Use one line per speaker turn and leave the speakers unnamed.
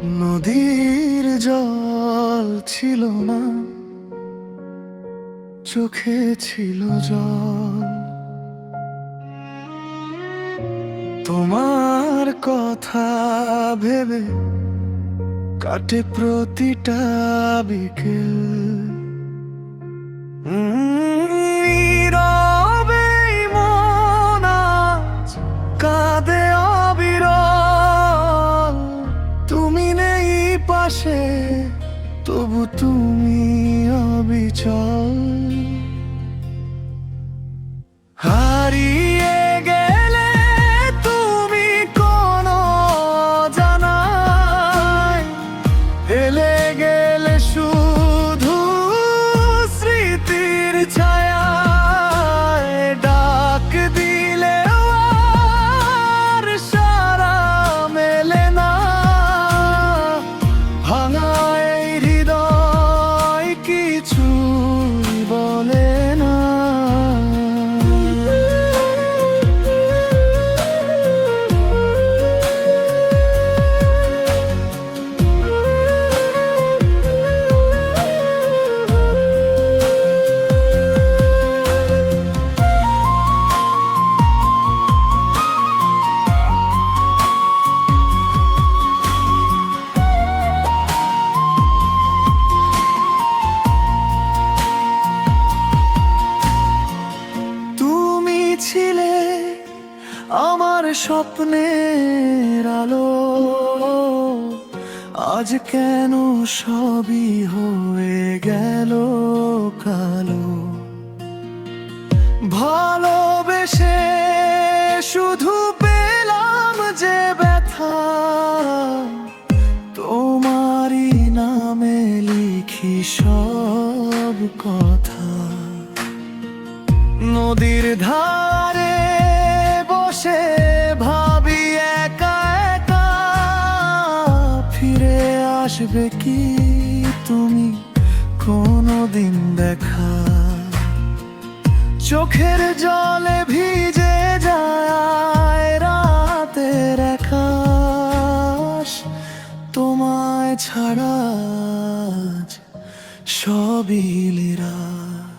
নদীর জল ছিল না, চোখে ছিল জল। তোমার কথা ভেবে কাটে প্রতিটা বিকেল। নীরবে মন আজ কাঁদে অবিরল। তুমি নেই পাশে, তবু তুমি অবিচল। হারিয়ে গেলে তুমি কোনো জানাই, ফেলে গেলে শুধু স্মৃতির ছায়ায়। ডাক দিলেও আর সাড়া মেলে না, ভাঙা এই হৃদয় কিছুই বলে না। ছিলে আমার স্বপ্নের আলো, আজ কেন সবই হয়ে গেল কালো। ভালোবেসে শুধু পেলাম যে ব্যথা, তোমারই নামে লিখি সব কথা। নদীর ধারে বসে ভাবি একা একা, ফিরে আসবে কি তুমি কোনোদিন দেখা। চোখের জলে ভিজে যায় রাতের আকাশ, তোমায় ছাড়া আজ সবই নিরাশ।